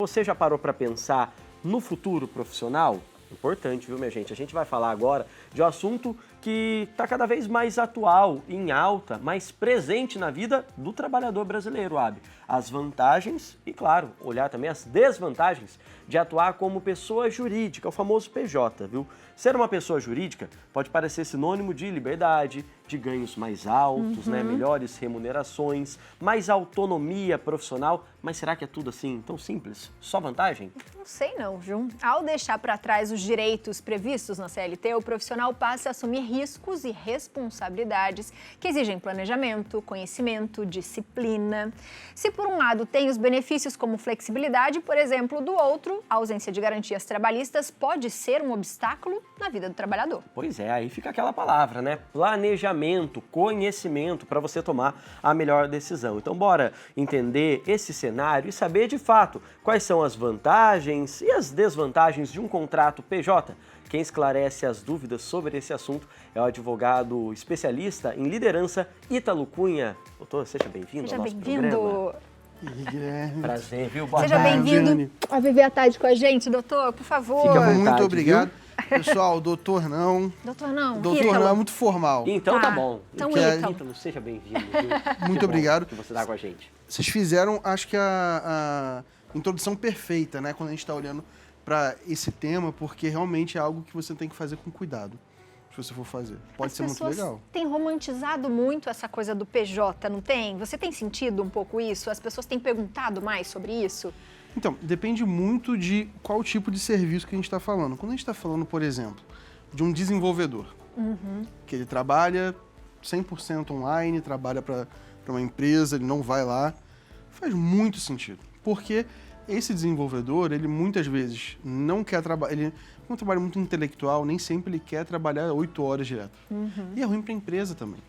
Você já parou para pensar no futuro profissional? Importante, viu, minha gente? A gente vai falar agora de um assunto que está cada vez mais atual, em alta, mais presente na vida do trabalhador brasileiro, Abi. As vantagens e, claro, olhar também as desvantagens de atuar como pessoa jurídica, o famoso PJ, viu? Ser uma pessoa jurídica pode parecer sinônimo de liberdade, de ganhos mais altos, né? Melhores remunerações, mais autonomia profissional. Mas será que é tudo assim tão simples? Só vantagem? Não sei não, viu? Ao deixar para trás os direitos previstos na CLT, o profissional passa a assumir riscos e responsabilidades que exigem planejamento, conhecimento, disciplina. Se por um lado tem os benefícios como flexibilidade, por exemplo, do outro, a ausência de garantias trabalhistas pode ser um obstáculo na vida do trabalhador. Pois é, aí fica aquela palavra, né? Planejamento, conhecimento para você tomar a melhor decisão. Então bora entender esse cenário e saber de fato quais são as vantagens e as desvantagens de um contrato PJ. Quem esclarece as dúvidas sobre esse assunto é o advogado especialista em liderança, Ítalo Cunha. Doutor, seja bem-vindo ao nosso programa. Guilherme. Prazer, viu? Boa Seja tarde. bem-vindo a viver a tarde com a gente, doutor, por favor. Fica à vontade, Muito obrigado. viu? Pessoal, doutor não. Doutor não, Doutor Ítalo. não é muito formal. Então tá bom. Então, Ítalo, seja bem-vindo. Viu? Muito Que bom obrigado. que você tá com a gente. Vocês fizeram, acho que a introdução perfeita, né? Quando a gente está olhando para esse tema, porque realmente é algo que você tem que fazer com cuidado, se você for fazer. Pode ser muito legal. As pessoas têm romantizado muito essa coisa do PJ, não tem? Você tem sentido um pouco isso? As pessoas têm perguntado mais sobre isso? Então, depende muito de qual tipo de serviço que a gente está falando. Quando a gente está falando, por exemplo, de um desenvolvedor, que ele trabalha 100% online, trabalha para uma empresa, ele não vai lá, faz muito sentido. Porque esse desenvolvedor, ele muitas vezes não quer trabalhar, ele é um trabalho muito intelectual, nem sempre ele quer trabalhar 8 horas direto. E é ruim para a empresa também,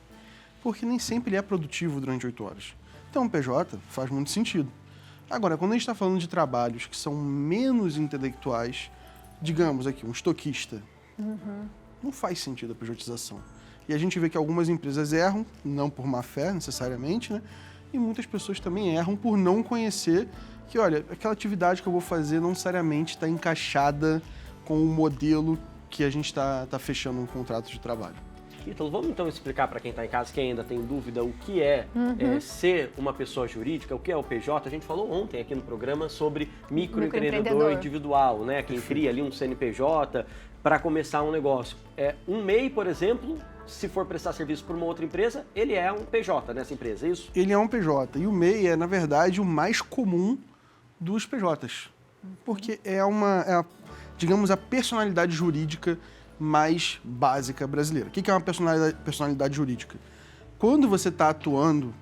porque nem sempre ele é produtivo durante 8 horas. Então, o PJ faz muito sentido. Agora, quando a gente está falando de trabalhos que são menos intelectuais, digamos aqui, um estoquista, não faz sentido a pejotização. E a gente vê que algumas empresas erram, não por má fé necessariamente, né? E muitas pessoas também erram por não conhecer que, olha, aquela atividade que eu vou fazer não necessariamente está encaixada com o modelo que a gente está fechando um contrato de trabalho. Ítalo, vamos então explicar para quem está em casa, que ainda tem dúvida, o que é, ser uma pessoa jurídica, o que é o PJ. A gente falou ontem aqui no programa sobre microempreendedor individual, né? Quem cria ali um CNPJ para começar um negócio. Um MEI, por exemplo, se for prestar serviço para uma outra empresa, ele é um PJ nessa empresa, é isso? Ele é um PJ. E o MEI é, na verdade, o mais comum dos PJs. Porque digamos, a personalidade jurídica mais básica brasileira. O que é uma personalidade jurídica? Quando você está atuando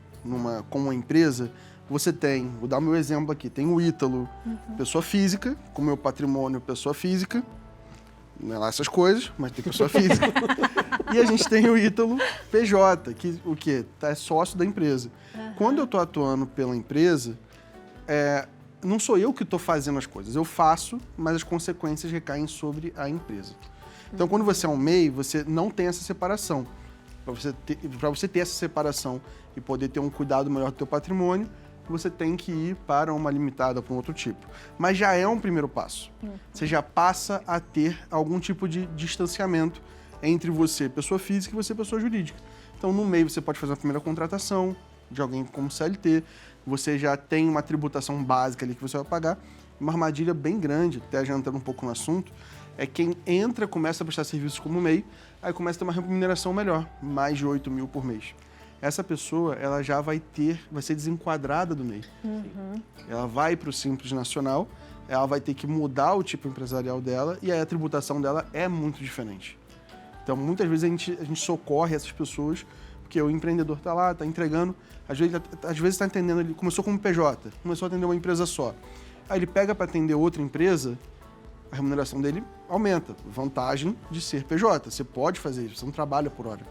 com uma empresa, você tem, vou dar o meu exemplo aqui, tem o Ítalo, pessoa física, com o meu patrimônio, pessoa física, não é lá essas coisas, mas tem pessoa física. E a gente tem o Ítalo PJ, que o quê? É sócio da empresa. Quando eu estou atuando pela empresa, não sou eu que estou fazendo as coisas, eu faço, mas as consequências recaem sobre a empresa. Então, quando você é um MEI, você não tem essa separação. Para você ter essa separação e poder ter um cuidado melhor do teu patrimônio, você tem que ir para uma limitada, para um outro tipo. Mas já é um primeiro passo. Você já passa a ter algum tipo de distanciamento entre você, pessoa física, e você, pessoa jurídica. Então, no MEI, você pode fazer a primeira contratação de alguém como CLT, você já tem uma tributação básica ali que você vai pagar. Uma armadilha bem grande, até já entrando um pouco no assunto, é quem entra, começa a prestar serviços como MEI, aí começa a ter uma remuneração melhor, mais de 8 mil por mês. Essa pessoa, ela já vai ser desenquadrada do MEI. Ela vai para o Simples Nacional, ela vai ter que mudar o tipo empresarial dela e aí a tributação dela é muito diferente. Então, muitas vezes a gente socorre essas pessoas, porque o empreendedor está lá, está entregando, às vezes está entendendo, ele começou como PJ, começou a atender uma empresa só. Aí ele pega para atender outra empresa, a remuneração dele aumenta. Vantagem de ser PJ. Você pode fazer isso, você não trabalha por hora.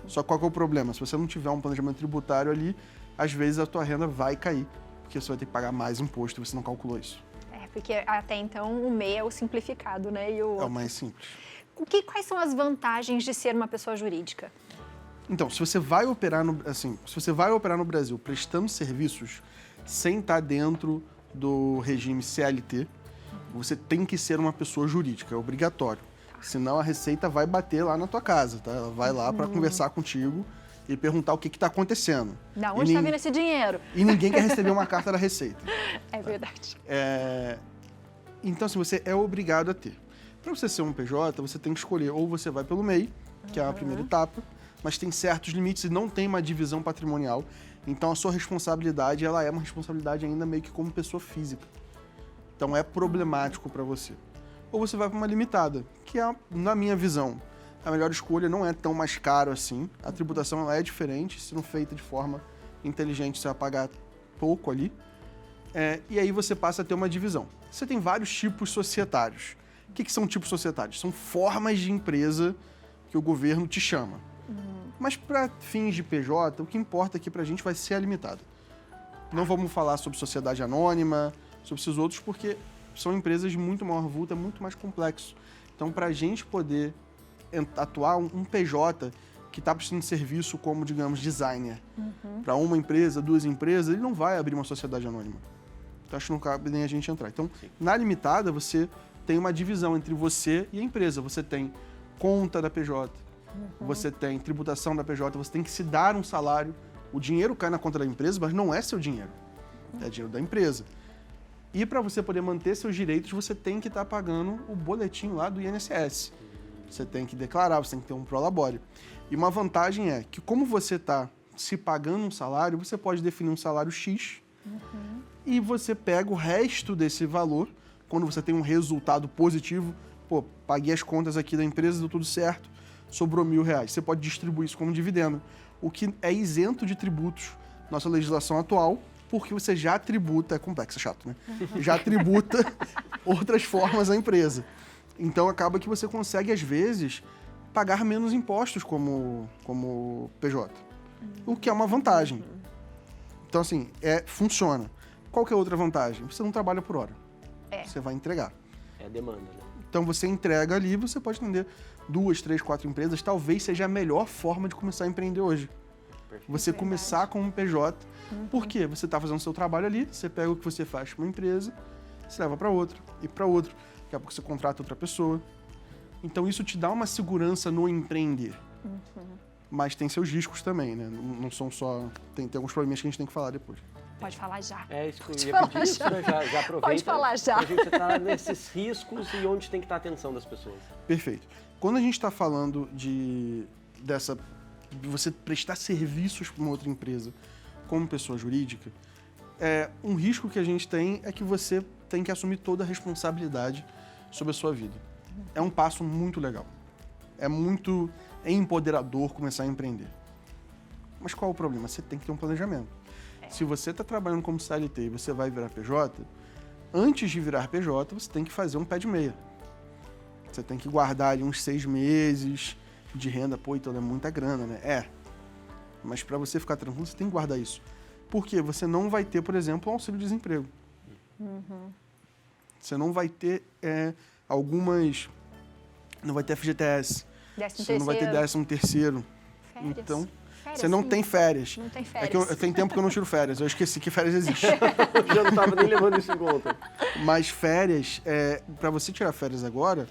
Só que qual que é o problema? Se você não tiver um planejamento tributário ali, às vezes a tua renda vai cair, porque você vai ter que pagar mais imposto e você não calculou isso. Porque até então o MEI é o simplificado, né? É o mais simples. Quais são as vantagens de ser uma pessoa jurídica? Então, se você vai operar no Brasil prestando serviços sem estar dentro do regime CLT, você tem que ser uma pessoa jurídica, é obrigatório. Senão a Receita vai bater lá na tua casa, tá? Ela vai lá para conversar contigo e perguntar o que está acontecendo. Da onde está vindo esse dinheiro? E ninguém quer receber uma carta da Receita. É verdade. Então, assim, você é obrigado a ter. Para você ser um PJ, você tem que escolher, ou você vai pelo MEI, que é a primeira etapa, mas tem certos limites e não tem uma divisão patrimonial. Então, a sua responsabilidade, ela é uma responsabilidade ainda meio que como pessoa física. Então, é problemático para você. Ou você vai para uma limitada, que é, na minha visão, a melhor escolha. Não é tão mais caro assim. A tributação ela é diferente, se não feita de forma inteligente, você vai pagar pouco ali. E aí você passa a ter uma divisão. Você tem vários tipos societários. O que são tipos societários? São formas de empresa que o governo te chama. Mas para fins de PJ, o que importa aqui para a gente vai ser a limitada. Não vamos falar sobre sociedade anônima, sobre esses outros, porque são empresas de muito maior vulto, é muito mais complexo. Então, para a gente poder atuar, um PJ que está precisando de serviço como, digamos, designer, para uma empresa, duas empresas, ele não vai abrir uma sociedade anônima. Então, acho que não cabe nem a gente entrar. Então, na limitada, você tem uma divisão entre você e a empresa. Você tem conta da PJ, você tem tributação da PJ, você tem que se dar um salário. O dinheiro cai na conta da empresa, mas não é seu dinheiro. É dinheiro da empresa. E para você poder manter seus direitos, você tem que estar pagando o boletim lá do INSS. Você tem que declarar, você tem que ter um prolabore. E uma vantagem é que, como você está se pagando um salário, você pode definir um salário X e você pega o resto desse valor, quando você tem um resultado positivo, pô, paguei as contas aqui da empresa, deu tudo certo, sobrou R$1.000. Você pode distribuir isso como dividendo, o que é isento de tributos, nossa legislação atual, porque você já tributa, é complexo, é chato, né? Já tributa outras formas à empresa. Então, acaba que você consegue, às vezes, pagar menos impostos como PJ, o que é uma vantagem. Então, assim, funciona. Qual que é a outra vantagem? Você não trabalha por hora. Você vai entregar. É demanda, né? Então, você entrega ali, você pode atender 2, 3, 4 empresas. Talvez seja a melhor forma de começar a empreender hoje. Você começar com um PJ. Por quê? Você está fazendo o seu trabalho ali, você pega o que você faz para uma empresa, você leva para outra e para outra. Daqui a pouco você contrata outra pessoa. Então, isso te dá uma segurança no empreender. Mas tem seus riscos também, né? Não são só... Tem alguns probleminhas que a gente tem que falar depois. Pode falar já. É isso que eu ia pedir, isso, né? Já aproveita. Pode falar já. Pra gente estar nesses riscos e onde tem que estar a atenção das pessoas. Perfeito. Quando a gente está falando de você prestar serviços para uma outra empresa como pessoa jurídica, um risco que a gente tem é que você tem que assumir toda a responsabilidade sobre a sua vida. É um passo muito legal. É empoderador começar a empreender. Mas qual é o problema? Você tem que ter um planejamento. Se você está trabalhando como CLT e você vai virar PJ, antes de virar PJ, você tem que fazer um pé de meia. Você tem que guardar ali uns 6 meses de renda. Pô, então é muita grana, né? Mas para você ficar tranquilo, você tem que guardar isso. Porque você não vai ter, por exemplo, um auxílio-desemprego. Você não vai ter algumas... Não vai ter FGTS. Você não vai ter 13º. Então, você não tem férias. Não tem férias. É que eu tenho tempo que eu não tiro férias. Eu esqueci que férias existe. Eu já não estava nem levando isso em conta. Mas férias, para você tirar férias agora,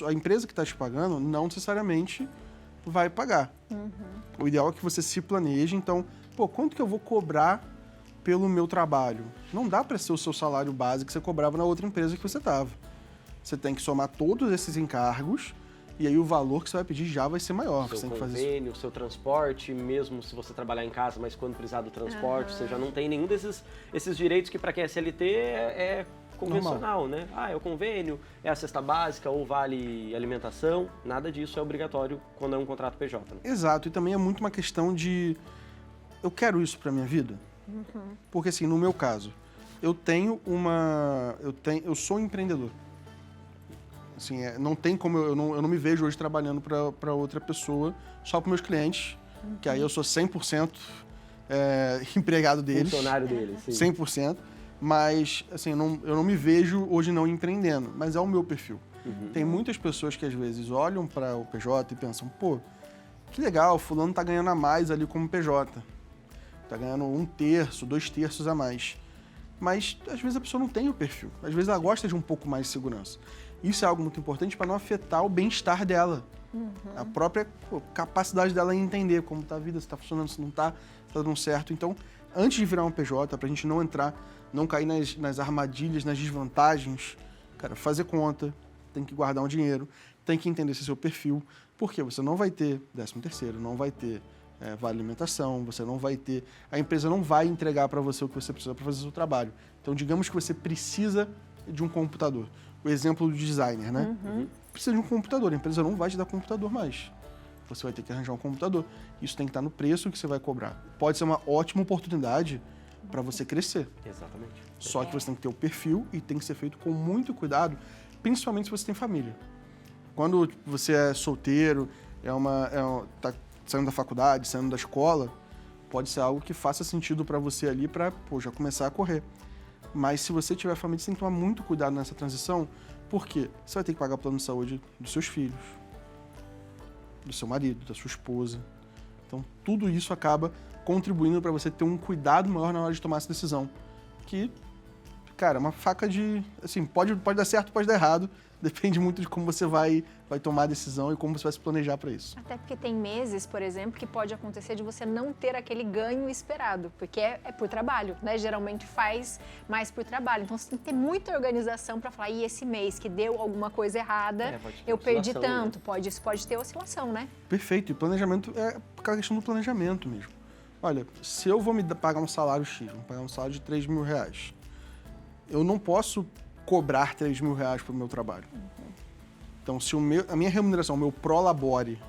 a empresa que está te pagando não necessariamente vai pagar. O ideal é que você se planeje. Então, quanto que eu vou cobrar pelo meu trabalho? Não dá para ser o seu salário base que você cobrava na outra empresa que você estava. Você tem que somar todos esses encargos e aí o valor que você vai pedir já vai ser maior. Seu você tem que convênio, o seu transporte, mesmo se você trabalhar em casa, mas quando precisar do transporte, você já não tem nenhum esses direitos que para quem é CLT é convencional, né? É o convênio, é a cesta básica ou vale alimentação, nada disso é obrigatório quando é um contrato PJ. Né? Exato, e também é muito uma questão de eu quero isso para minha vida? Porque assim, no meu caso, eu sou empreendedor. Assim, não tem como, eu não me vejo hoje trabalhando para outra pessoa, só para meus clientes, que aí eu sou 100% empregado deles. Funcionário deles, sim. 100%, mas assim, eu não me vejo hoje não empreendendo, mas é o meu perfil. Tem muitas pessoas que às vezes olham para o PJ e pensam, pô, que legal, fulano tá ganhando a mais ali como PJ. Tá ganhando 1/3, 2/3 a mais. mas às vezes a pessoa não tem o perfil. Às vezes ela gosta de um pouco mais de segurança. Isso é algo muito importante para não afetar o bem-estar dela. A própria capacidade dela em entender como está a vida, se está funcionando, se não está dando certo. Então, antes de virar um PJ, para a gente não entrar, não cair nas armadilhas, nas desvantagens, cara, fazer conta, tem que guardar um dinheiro, tem que entender esse seu perfil, porque você não vai ter 13º, não vai ter vale alimentação, você não vai ter... A empresa não vai entregar para você o que você precisa para fazer o seu trabalho. Então, digamos que você precisa de um computador. O exemplo do designer, né? Precisa de um computador, a empresa não vai te dar computador mais. Você vai ter que arranjar um computador. Isso tem que estar no preço que você vai cobrar. Pode ser uma ótima oportunidade para você crescer. Exatamente. Só que você tem que ter o perfil e tem que ser feito com muito cuidado, principalmente se você tem família. Quando você é solteiro, tá saindo da faculdade, saindo da escola, pode ser algo que faça sentido para você ali para já começar a correr. Mas se você tiver família, você tem que tomar muito cuidado nessa transição, porque você vai ter que pagar o plano de saúde dos seus filhos, do seu marido, da sua esposa. Então, tudo isso acaba contribuindo para você ter um cuidado maior na hora de tomar essa decisão. Que, cara, é uma faca de... Assim, pode dar certo, pode dar errado. Depende muito de como você vai tomar a decisão e como você vai se planejar para isso. Até porque tem meses, por exemplo, que pode acontecer de você não ter aquele ganho esperado, porque é por trabalho, né? Geralmente faz mais por trabalho. Então você tem que ter muita organização para falar, e esse mês que deu alguma coisa errada, eu perdi tanto. Né? Isso pode ter oscilação, né? Perfeito. E planejamento é aquela questão do planejamento mesmo. Olha, se eu vou me pagar um salário X, vou pagar um salário de R$3.000, eu não posso cobrar R$3.000 para o meu trabalho. Então, se a minha remuneração, o meu prolabore,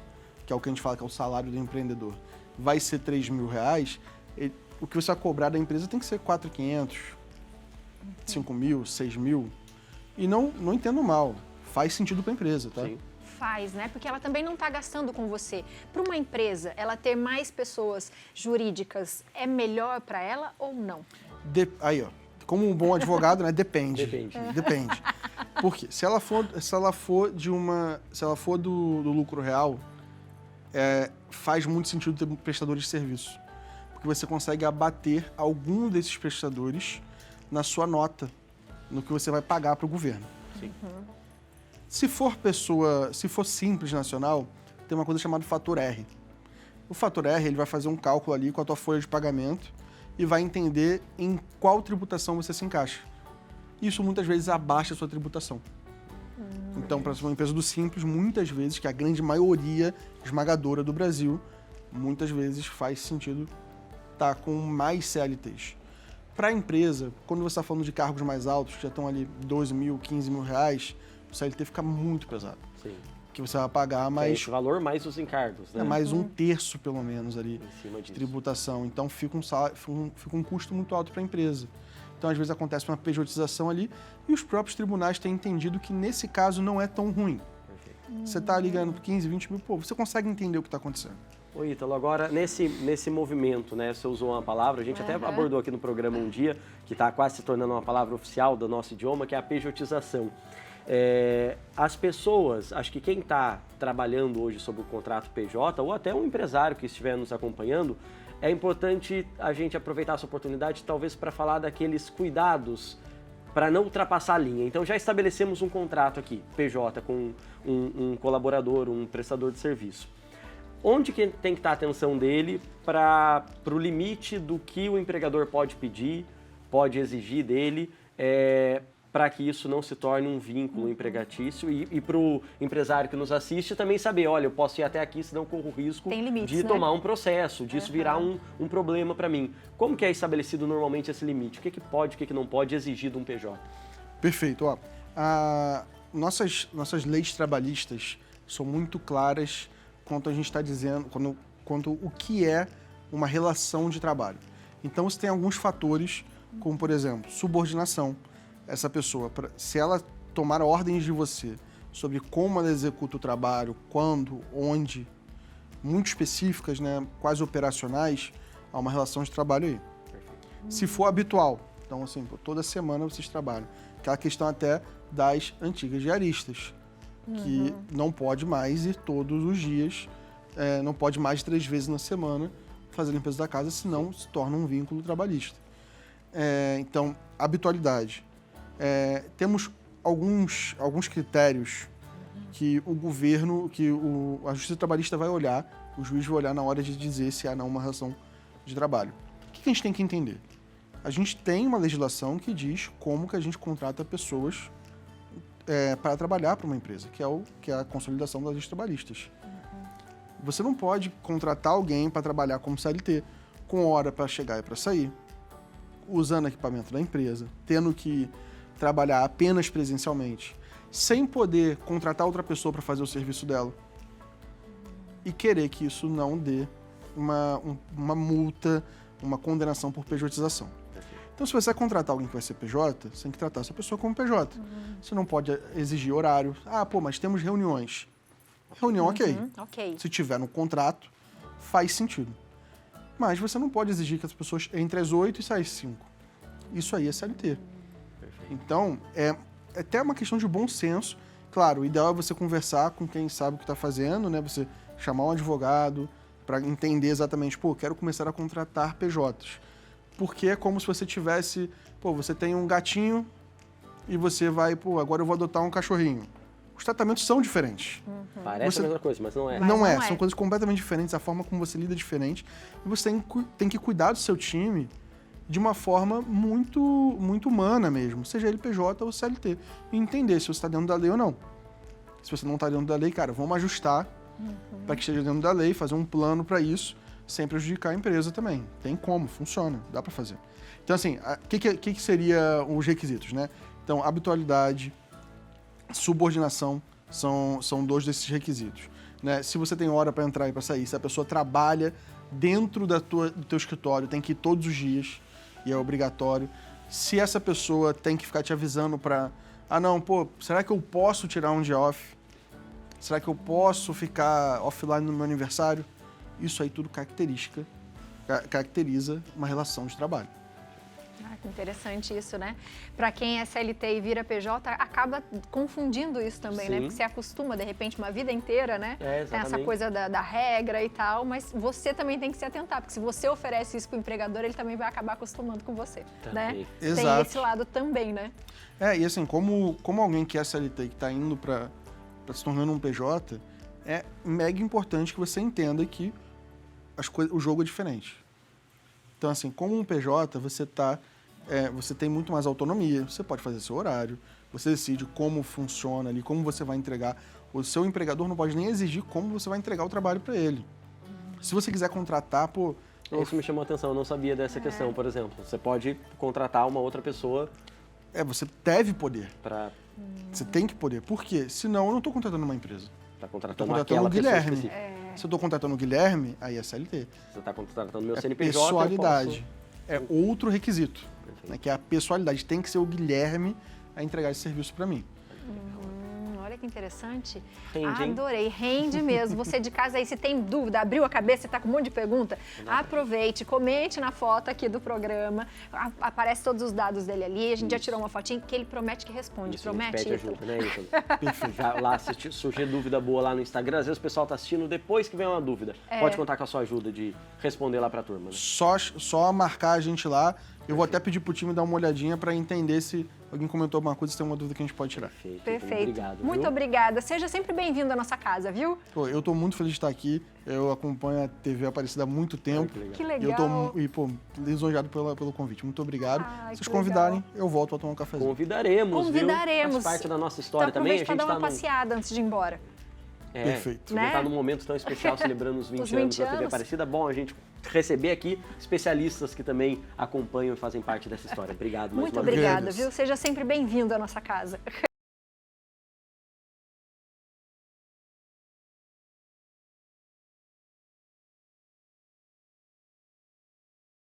que é o que a gente fala que é o salário do empreendedor, vai ser R$3.000, o que você vai cobrar da empresa tem que ser R$4.500, R$5.000, R$6.000. E não entendo mal, faz sentido para a empresa, tá? Sim. Faz, né? Porque ela também não está gastando com você. Para uma empresa, ela ter mais pessoas jurídicas é melhor para ela ou não? Aí, ó. Como um bom advogado, né? Depende. Depende. Porque se ela for do lucro real, faz muito sentido ter prestadores de serviço. Porque você consegue abater algum desses prestadores na sua nota, no que você vai pagar para o governo. Sim. Se for simples nacional, tem uma coisa chamada fator R. O fator R, ele vai fazer um cálculo ali com a tua folha de pagamento e vai entender em qual tributação você se encaixa. Isso muitas vezes abaixa a sua tributação. Então, para uma empresa do Simples, muitas vezes, que é a grande maioria esmagadora do Brasil, muitas vezes faz sentido estar com mais CLTs. Para a empresa, quando você está falando de cargos mais altos, que já estão ali R$12.000, R$15.000, o CLT fica muito pesado. Sim. Que você vai pagar mais... Esse valor mais os encargos, né? mais um terço, pelo menos, ali em cima de disso. tributação. Então, fica um custo muito alto para a empresa. Então, às vezes, acontece uma pejotização ali e os próprios tribunais têm entendido que, nesse caso, não é tão ruim. Perfeito. Você está ali ganhando por 15, 20 mil, você consegue entender o que está acontecendo. Ô, Ítalo, agora, nesse movimento, né, você usou uma palavra, a gente até abordou aqui no programa um dia, que está quase se tornando uma palavra oficial do nosso idioma, que é a pejotização. As pessoas, acho que quem está trabalhando hoje sobre o contrato PJ, ou até um empresário que estiver nos acompanhando, é importante a gente aproveitar essa oportunidade, talvez, para falar daqueles cuidados para não ultrapassar a linha. Então, já estabelecemos um contrato aqui, PJ, com um colaborador, um prestador de serviço. Onde que tem que estar a atenção dele para o limite do que o empregador pode pedir, pode exigir dele, para que isso não se torne um vínculo empregatício e para o empresário que nos assiste também saber, olha, eu posso ir até aqui, senão corro o risco de tomar um processo, disso virar um problema para mim. Como que é estabelecido normalmente esse limite? O que pode, o que não pode exigir de um PJ? Perfeito. Ó, nossas leis trabalhistas são muito claras quanto a gente está dizendo, quanto o que é uma relação de trabalho. Então, você tem alguns fatores, como, por exemplo, subordinação. Essa pessoa, se ela tomar ordens de você sobre como ela executa o trabalho, quando, onde, muito específicas, né, quase operacionais, há uma relação de trabalho aí. Se for habitual, então assim, toda semana vocês trabalham. Aquela questão até das antigas diaristas, que não pode mais ir todos os dias, não pode mais de 3 vezes na semana fazer a limpeza da casa, senão se torna um vínculo trabalhista. Então, habitualidade. Temos alguns critérios que o governo, a Justiça Trabalhista vai olhar, o juiz vai olhar na hora de dizer se há ou não uma relação de trabalho. O que a gente tem que entender? A gente tem uma legislação que diz como que a gente contrata pessoas para trabalhar para uma empresa, que é a consolidação das leis trabalhistas. Você não pode contratar alguém para trabalhar como CLT, com hora para chegar e para sair, usando equipamento da empresa, tendo que trabalhar apenas presencialmente, sem poder contratar outra pessoa para fazer o serviço dela e querer que isso não dê uma multa, uma condenação por pejotização. Então, se você vai contratar alguém que vai ser PJ, você tem que tratar essa pessoa como PJ. Você não pode exigir horário. Mas temos reuniões. Reunião, ok. Se tiver no contrato, faz sentido. Mas você não pode exigir que as pessoas entrem às 8 e saiam às 5. Isso aí é CLT. Então, é até uma questão de bom senso. Claro, o ideal é você conversar com quem sabe o que está fazendo, né? Você chamar um advogado para entender exatamente, quero começar a contratar PJs. Porque é como se você tivesse, você tem um gatinho e você vai, agora eu vou adotar um cachorrinho. Os tratamentos são diferentes. Parece a mesma coisa, mas não é. Não é, são coisas completamente diferentes, a forma como você lida é diferente. E você tem que cuidar do seu time de uma forma muito, muito humana mesmo, seja ele PJ ou CLT. E entender se você está dentro da lei ou não. Se você não está dentro da lei, cara, vamos ajustar para que esteja dentro da lei, fazer um plano para isso, sem prejudicar a empresa também. Tem como, funciona, dá para fazer. Então, assim, o que seria os requisitos, né? Então, habitualidade, subordinação são dois desses requisitos. Né? Se você tem hora para entrar e para sair, se a pessoa trabalha dentro do teu escritório, tem que ir todos os dias, e é obrigatório. Se essa pessoa tem que ficar te avisando para... será que eu posso tirar um dia off? Será que eu posso ficar offline no meu aniversário? Isso aí tudo caracteriza uma relação de trabalho. Que interessante isso, né? Para quem é CLT e vira PJ, acaba confundindo isso também, né? Porque você acostuma, de repente, uma vida inteira, né? Tem essa coisa da regra e tal, mas você também tem que se atentar, porque se você oferece isso para o empregador, ele também vai acabar acostumando com você, né? Exato. Tem esse lado também, né? E assim, como alguém que é CLT e que está indo para se tornando um PJ, é mega importante que você entenda que o jogo é diferente. Então, assim, como um PJ, você tem muito mais autonomia, você pode fazer seu horário, você decide como funciona ali, como você vai entregar. O seu empregador não pode nem exigir como você vai entregar o trabalho para ele. Se você quiser contratar, Isso me chamou a atenção, eu não sabia dessa questão, por exemplo. Você pode contratar uma outra pessoa... você deve poder. Você tem que poder. Por quê? Senão eu não estou contratando uma empresa. Está contratando o Guilherme. Se eu estou contratando o Guilherme, aí é CLT. Você está contratando o meu CNPJ, pessoalidade. É outro requisito, né, que é a pessoalidade. Tem que ser o Guilherme a entregar esse serviço para mim. Olha que interessante. Rende, hein? Adorei, rende mesmo. Você de casa aí, se tem dúvida, abriu a cabeça, você está com um monte de pergunta, aproveite, comente na foto aqui do programa, aparece todos os dados dele ali, a gente já tirou uma fotinha que ele promete que responde. Promete, pede ajuda, né, Ítalo? Já lá, se surgir dúvida boa lá no Instagram, às vezes o pessoal está assistindo depois que vem uma dúvida. Pode contar com a sua ajuda de responder lá para a turma. Né? Só marcar a gente lá. Eu vou até pedir pro time dar uma olhadinha para entender se alguém comentou alguma coisa, se tem uma dúvida que a gente pode tirar. Perfeito. Obrigado. Muito obrigada. Seja sempre bem-vindo à nossa casa, viu? Eu tô muito feliz de estar aqui. Eu acompanho a TV Aparecida há muito tempo. Que legal. E eu tô lisonjeado pelo convite. Muito obrigado. Se vocês convidarem, eu volto para tomar um cafezinho. Convidaremos. Faz parte da nossa história também. A gente dar uma passeada antes de ir embora. Perfeito. A gente está num momento tão especial, celebrando os 20 anos da TV Aparecida. Bom a gente receber aqui especialistas que também acompanham e fazem parte dessa história. Obrigado mais uma vez. Muito obrigada, viu? Seja sempre bem-vindo à nossa casa.